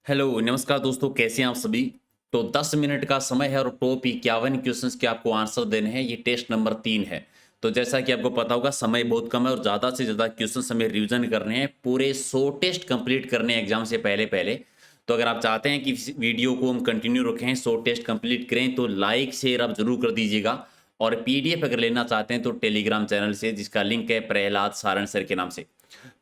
Hello, नमस्कार दोस्तों, कैसे हैं आप सभी? तो 10 मिनट का समय है और टॉप 51 क्वेश्चंस के आपको आंसर देने हैं। ये टेस्ट नंबर 3 है। तो जैसा कि आपको पता होगा समय बहुत कम है और ज़्यादा से ज़्यादा क्वेश्चंस हमें रिवीजन करने हैं। पूरे 100 टेस्ट कंप्लीट करने हैं एग्जाम से पहले-पहले। तो अगर आप चाहते हैं कि इस वीडियो को हम कंटिन्यू रखें, 100 टेस्ट कंप्लीट करें, तो लाइक, शेयर आप ज़रूर कर दीजिएगा। और पीडीएफ अगर लेना चाहते हैं तो टेलीग्राम चैनल से, जिसका लिंक है प्रहलाद सारंग सर के नाम से।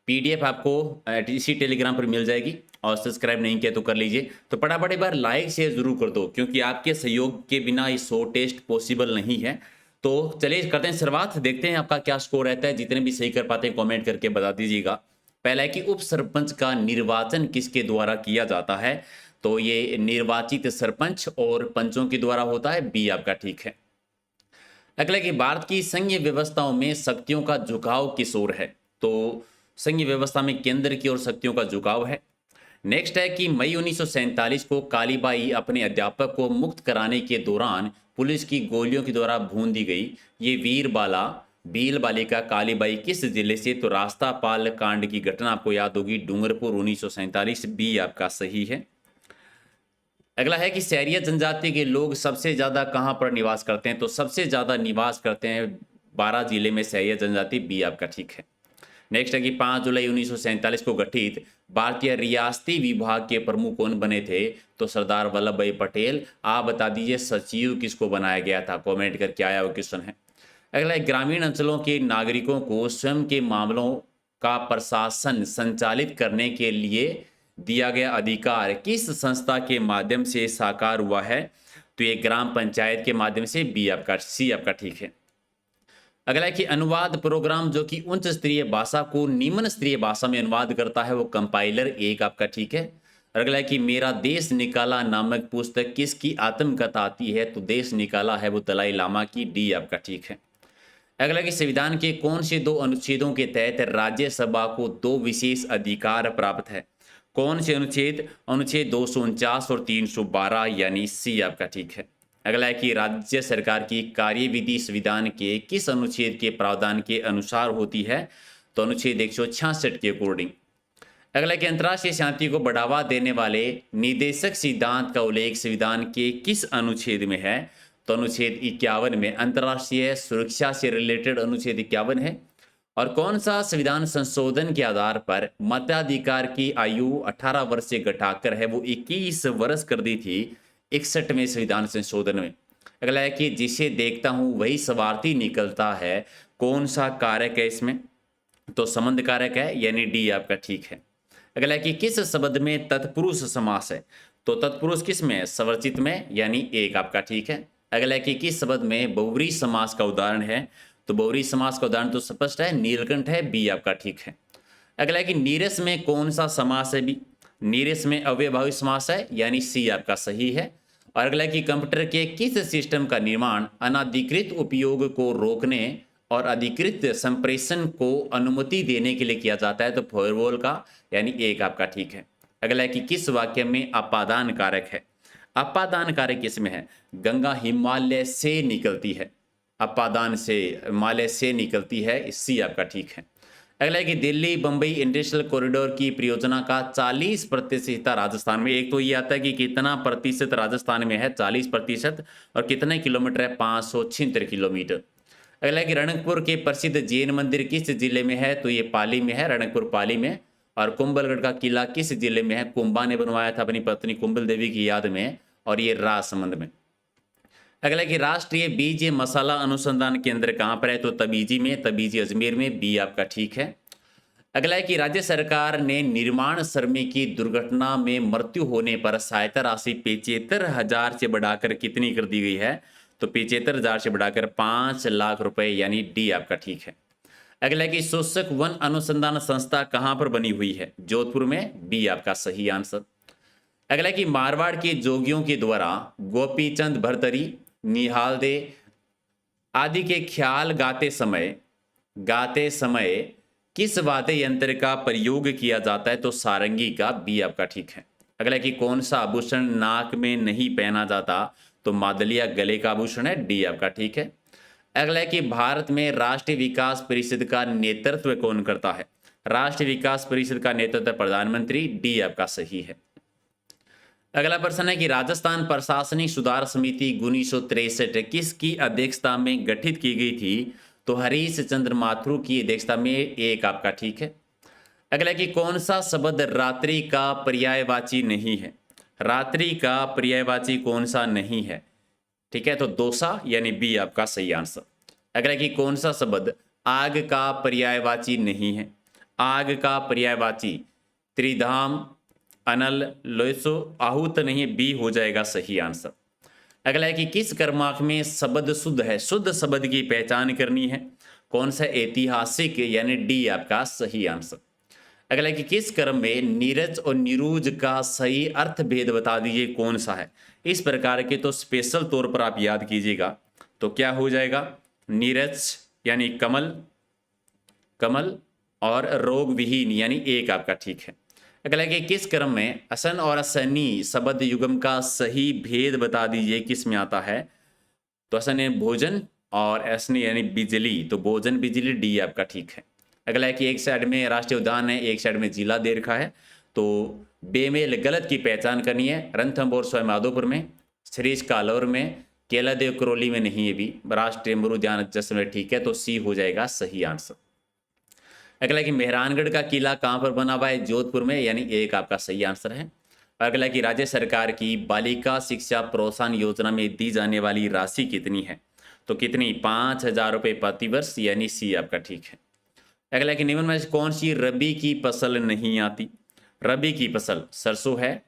पीडीएफ आपको इसी टेलीग्राम पर मिल जाएगी और सब्सक्राइब नहीं किया तो कर लीजिए। तो फटाफट एक बार लाइक शेयर जरूर कर दो, क्योंकि आपके सहयोग के बिना ये 100 टेस्ट पॉसिबल नहीं है। तो चलिए करते हैं शुरुआत, देखते हैं आपका क्या स्कोर रहता है। जितने भी सही कर पाते हैं कमेंट करके बता दीजिएगा। पहला है कि उप सरपंच का निर्वाचन किसके द्वारा किया जाता है? तो ये निर्वाचित सरपंच और पंचों के द्वारा होता है। बी आपका ठीक है। अगला कि भारत की संघीय व्यवस्थाओं में शक्तियों का झुकाव किस ओर है? तो संघीय व्यवस्था में केंद्र की ओर शक्तियों का झुकाव है। नेक्स्ट है कि मई 1947 को कालीबाई अपने अध्यापक को मुक्त कराने के दौरान पुलिस की गोलियों के द्वारा भून दी गई। ये वीरबाला भील बालिका कालीबाई किस जिले से? तो रास्तापाल कांड की घटना आपको याद होगी, डूंगरपुर 1947। बी आपका सही है। अगला है कि सहरिया जनजाति के लोग सबसे ज़्यादा कहाँ पर निवास करते हैं? तो सबसे ज़्यादा निवास करते हैं 12 जिले में सहरिया जनजाति। बी आपका ठीक है। नेक्स्ट है कि 5 जुलाई 1947 को गठित भारतीय रियासती विभाग के प्रमुख कौन बने थे? तो सरदार वल्लभ भाई पटेल। आप बता दीजिए सचिव किसको बनाया गया था? कमेंट करके आया वो क्वेश्चन है। अगला है ग्रामीण अंचलों के नागरिकों को स्वयं के मामलों का प्रशासन संचालित करने के लिए दिया गया अधिकार किस संस्था के माध्यम से साकार हुआ है? तो ये ग्राम पंचायत के माध्यम से। बी आपका सी आपका ठीक है। अगला है कि अनुवाद प्रोग्राम जो कि उच्च स्तरीय भाषा को निम्न स्तरीय भाषा में अनुवाद करता है, वो कंपाइलर। एक आपका ठीक है। और अगला है कि मेरा देश निकाला नामक पुस्तक किसकी आत्मकथा आती है? तो देश निकाला है वो दलाई लामा की। डी आपका ठीक है। अगला कि संविधान के कौन से दो अनुच्छेदों के तहत राज्यसभा को दो विशेष अधिकार प्राप्त है? कौन से अनुच्छेद? अनुच्छेद 249 और 312, यानी सी आपका ठीक है। अगला है कि राज्य सरकार की कार्यविधि संविधान के किस अनुच्छेद के प्रावधान के अनुसार होती है? तो अनुच्छेद 166 के अकॉर्डिंग। अगला है कि अंतर्राष्ट्रीय शांति को बढ़ावा देने वाले निदेशक सिद्धांत का उल्लेख संविधान के किस अनुच्छेद में है? तो अनुच्छेद 51 में। अंतर्राष्ट्रीय सुरक्षा से रिलेटेड अनुच्छेद 51 है। और कौन सा संविधान संशोधन के आधार पर मताधिकार की आयु 18 वर्ष से घटाकर है वो 21 वर्ष कर दी थी 61वें संविधान संशोधन में? अगला है कि जिसे देखता हूं वही स्वार्थी निकलता है, कौन सा कारक है इसमें? तो संबंध कारक है, यानी डी आपका ठीक है। अगला है कि किस शब्द में तत्पुरुष समास है? तो तत्पुरुष किस में है? स्वरचित में, यानी एक आपका ठीक है। अगला है कि किस शब्द में बहुव्रीहि समास का उदाहरण है? तो बहुव्रीहि समास का उदाहरण तो स्पष्ट है, नीलकंठ है। बी आपका ठीक है। अगला है कि नीरस में कौन सा समास है? बी नीरस में अव्ययभावी समास है, यानी सी आपका सही है। और अगला है कि कंप्यूटर के किस सिस्टम का निर्माण अनाधिकृत उपयोग को रोकने और अधिकृत संप्रेषण को अनुमति देने के लिए किया जाता है? तो फायरवॉल का, यानी एक आपका ठीक है। अगला है कि किस वाक्य में अपादान कारक है? अपादान कारक किसमें है? गंगा हिमालय से निकलती है। अपादान से, हिमालय से निकलती है। सी आपका ठीक है। अगला है कि दिल्ली बम्बई इंडस्ट्रियल कॉरिडोर की परियोजना का 40% हिस्सा राजस्थान में। एक तो ये आता है कि कितना प्रतिशत राजस्थान में है, 40%, और कितने किलोमीटर है? 576 किलोमीटर। अगला है कि रणकपुर के प्रसिद्ध जैन मंदिर किस जिले में है? तो ये पाली में है, रणकपुर पाली में। और कुंभलगढ़ का किला किस जिले में है? कुंभा ने बनवाया था अपनी पत्नी कुंभल देवी की याद में, और ये राजसमंद में। अगला है कि राष्ट्रीय बीज मसाला अनुसंधान केंद्र कहाँ पर है? तो तबीजी में, तबीजी अजमेर में। बी आपका ठीक है। अगला है कि राज्य सरकार ने निर्माण श्रमिक की दुर्घटना में मृत्यु होने पर सहायता राशि 75,000 से बढ़ाकर कितनी कर दी गई है? तो 75,000 से बढ़ाकर 5 लाख रुपए, यानी डी आपका ठीक है। अगला है कि शोषक वन अनुसंधान संस्था कहाँ पर बनी हुई है? जोधपुर में। बी आपका सही आंसर। अगला है कि मारवाड़ के जोगियों के द्वारा गोपीचंद भरतरी, निहाल दे आदि के ख्याल गाते समय किस वाद्य यंत्र का प्रयोग किया जाता है? तो सारंगी का। बी आपका ठीक है। अगला है कि कौन सा आभूषण नाक में नहीं पहना जाता? तो मादलिया गले का आभूषण है। डी आपका ठीक है। अगला है कि भारत में राष्ट्रीय विकास परिषद का नेतृत्व कौन करता है? राष्ट्रीय विकास परिषद का नेतृत्व प्रधानमंत्री। डी आपका सही है। अगला प्रश्न है कि राजस्थान प्रशासनिक सुधार समिति 1963 किसकी अध्यक्षता में गठित की गई थी? तो हरीश चंद्र माथुर की अध्यक्षता में, एक आपका ठीक है। अगला कि कौन सा शब्द रात्रि का पर्यायवाची नहीं है? रात्रि का पर्यायवाची कौन सा नहीं है? ठीक है, तो दोसा यानी बी आपका सही आंसर। अगला कि कौन सा शब्द आग का पर्यायवाची नहीं है? आग का पर्यायवाची त्रिधाम, अनल, लोयसो, आहूत नहीं है, बी हो जाएगा सही आंसर। अगला है कि किस क्रमांक में शब्द शुद्ध है? शुद्ध शब्द की पहचान करनी है, कौन सा? ऐतिहासिक यानी डी आपका सही आंसर। अगला है कि किस क्रम में नीरज और निरूज का सही अर्थ भेद बता दीजिए, कौन सा है? इस प्रकार के तो स्पेशल तौर पर आप याद कीजिएगा, तो क्या हो जाएगा? नीरज यानी कमल, कमल, और रोग विहीन यानी एक आपका ठीक है। अगला कि किस क्रम में असन और असनी शब्द युग्म का सही भेद बता दीजिए, किस में आता है? तो असन यानी भोजन और असनी यानी बिजली, तो भोजन बिजली डी आपका ठीक है। अगला है कि एक साइड में राष्ट्रीय उद्यान है, एक साइड में जिला दे रखा है, तो बेमेल गलत की पहचान करनी है। रणथंभौर स्वयं माधोपुर में, श्रीज कालौर में, केलादेव करौली में नहीं है, भी राष्ट्रीय मरु उद्यान जैसलमेर ठीक है, तो सी हो जाएगा सही आंसर। अगला कि मेहरानगढ़ का किला कहाँ पर बना हुआ है? जोधपुर में, यानी एक आपका सही आंसर है। अगला कि राज्य सरकार की बालिका शिक्षा प्रोत्साहन योजना में दी जाने वाली राशि कितनी है? तो कितनी? 5,000 रुपये प्रति वर्ष, यानी सी आपका ठीक है। अगला कि निम्न में से कौन सी रबी की फसल नहीं आती? रबी की फसल सरसों है,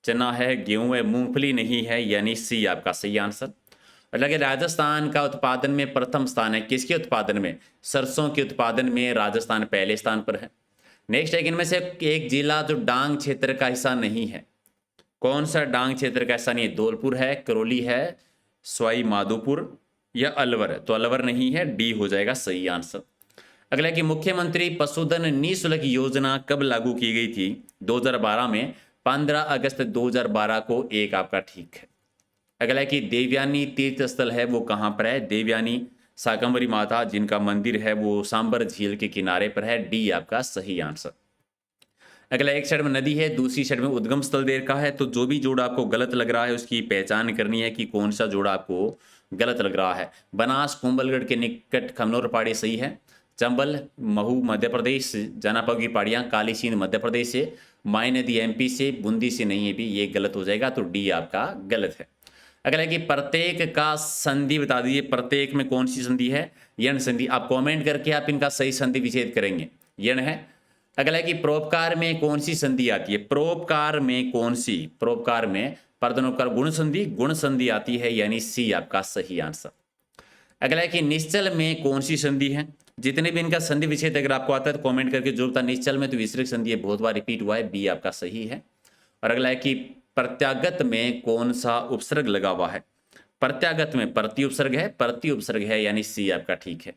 चना है, गेहूं है, मूंगफली नहीं है, यानी सी आपका सही आंसर। और लगे राजस्थान का उत्पादन में प्रथम स्थान है, किसके उत्पादन में? सरसों के उत्पादन में राजस्थान पहले स्थान पर है। नेक्स्ट है कि इनमें से एक जिला जो डांग क्षेत्र का हिस्सा नहीं है, कौन सा डांग क्षेत्र का हिस्सा नहीं है? धौलपुर है, करौली है, सवाई माधोपुर या अलवर? तो अलवर नहीं है, डी हो जाएगा सही आंसर। अगला कि मुख्यमंत्री पशुधन निःशुल्क योजना कब लागू की गई थी? 2012 में, 15 अगस्त 2012 को, एक आपका ठीक है। अगला है कि देवयानी तीर्थ स्थल है वो कहाँ पर है? देवयानी शाकंभरी माता जिनका मंदिर है वो सांबर झील के किनारे पर है, डी आपका सही आंसर। अगला एक साइड में नदी है, दूसरी साइड में उद्गम स्थल दे रखा है, तो जो भी जोड़ा आपको गलत लग रहा है उसकी पहचान करनी है कि कौन सा जोड़ा आपको गलत लग रहा है। बनास कुंभलगढ़ के निकट खमनोर पहाड़ी सही है। चंबल, महू मध्य प्रदेश, जनापा की पहाड़ियाँ काली सिंध मध्य प्रदेश से, माई नदी एमपी से, बूंदी से नहीं है, भी ये गलत हो जाएगा, तो डी आपका गलत है। अगला है कि प्रत्येक का संधि बता दीजिए, प्रत्येक में कौन सी संधि है? यण संधि। आप कमेंट करके आप इनका सही संधि विच्छेद करेंगे, यण है। अगला है कि परोपकार में कौन सी संधि आती है? परोपकार में कौन सी? परोपकार में पर्दनोपकार गुण संधि, गुण संधि आती है, यानी सी आपका सही आंसर। अगला है कि निश्चल में कौन सी संधि है? जितने भी इनका संधि विच्छेद अगर आपको आता है तो कमेंट करके जो बता। निश्चल में तो विसर्ग संधि है, बहुत बार रिपीट हुआ है, बी आपका सही है। और अगला है कि प्रत्यागत में कौन सा उपसर्ग लगा हुआ है? प्रत्यागत में प्रति उपसर्ग है, प्रति उपसर्ग है, यानी सी आपका ठीक है।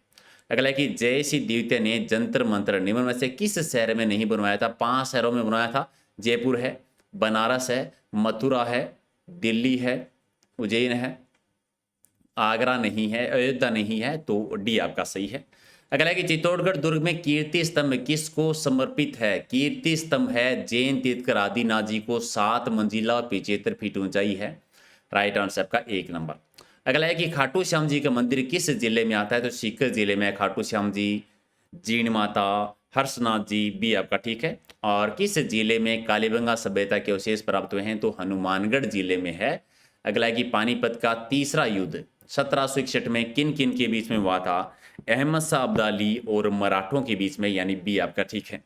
अगला है कि जयश्री द्वितीय ने जंतर मंत्र निम्न में से किस शहर में नहीं बनवाया था? 5 शहरों में बनवाया था। जयपुर है, बनारस है, मथुरा है, दिल्ली है, उज्जैन है, आगरा नहीं है, अयोध्या नहीं है, तो डी आपका सही है। अगला है कि चित्तौड़गढ़ दुर्ग में कीर्ति स्तंभ किसको समर्पित है? कीर्ति स्तंभ है जैन तीर्थकर आदिनाथ जी को, 7 मंजिला और 75 फीट ऊंचाई है, राइट आंसर आपका 1 नंबर। अगला है कि खाटू श्याम जी का मंदिर किस जिले में आता है? तो सीकर जिले में खाटू श्याम जी, जीण माता, हर्षनाथ जी, बी आपका ठीक है। और किस जिले में कालीबंगा सभ्यता के अवशेष प्राप्त हुए हैं? तो हनुमानगढ़ जिले में है। अगला है कि पानीपत का तीसरा युद्ध 1761 में किन किन के बीच में हुआ था? अहमद शाह अब्दाली और मराठों के बीच में, यानी बी आपका ठीक है।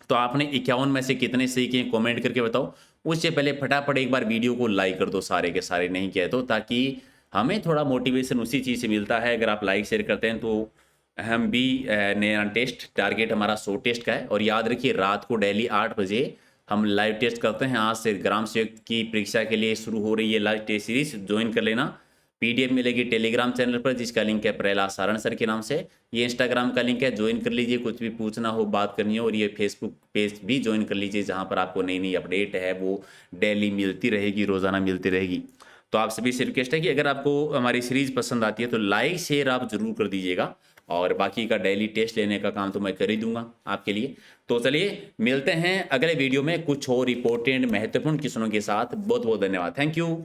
तो आपने 51 में से कितने सही किए कमेंट करके बताओ। उससे पहले फटाफट एक बार वीडियो को लाइक कर दो, सारे के सारे नहीं किए तो, ताकि हमें थोड़ा मोटिवेशन उसी चीज़ से मिलता है। अगर आप लाइक शेयर करते हैं तो हम भी नया टेस्ट टारगेट हमारा 100 टेस्ट का है। और याद रखिए रात को डेली 8 बजे हम लाइव टेस्ट करते हैं। आज से ग्राम सेवक की परीक्षा के लिए शुरू हो रही है लाइव टेस्ट सीरीज, ज्वाइन कर लेना। पीडीएफ मिलेगी टेलीग्राम चैनल पर जिसका लिंक है प्रहलाद सारण सर के नाम से। ये इंस्टाग्राम का लिंक है, ज्वाइन कर लीजिए, कुछ भी पूछना हो बात करनी हो। और ये फेसबुक पेज भी ज्वाइन कर लीजिए जहाँ पर आपको नई नई अपडेट है वो डेली मिलती रहेगी, रोज़ाना मिलती रहेगी। तो आप सभी से रिक्वेस्ट है कि अगर आपको हमारी सीरीज पसंद आती है तो लाइक शेयर आप जरूर कर दीजिएगा। और बाकी का डेली टेस्ट लेने का काम तो मैं कर ही दूंगा आपके लिए। तो चलिए मिलते हैं अगले वीडियो में कुछ और इंपॉर्टेंट महत्वपूर्ण क्वेश्चनों के साथ। बहुत बहुत धन्यवाद। Thank you.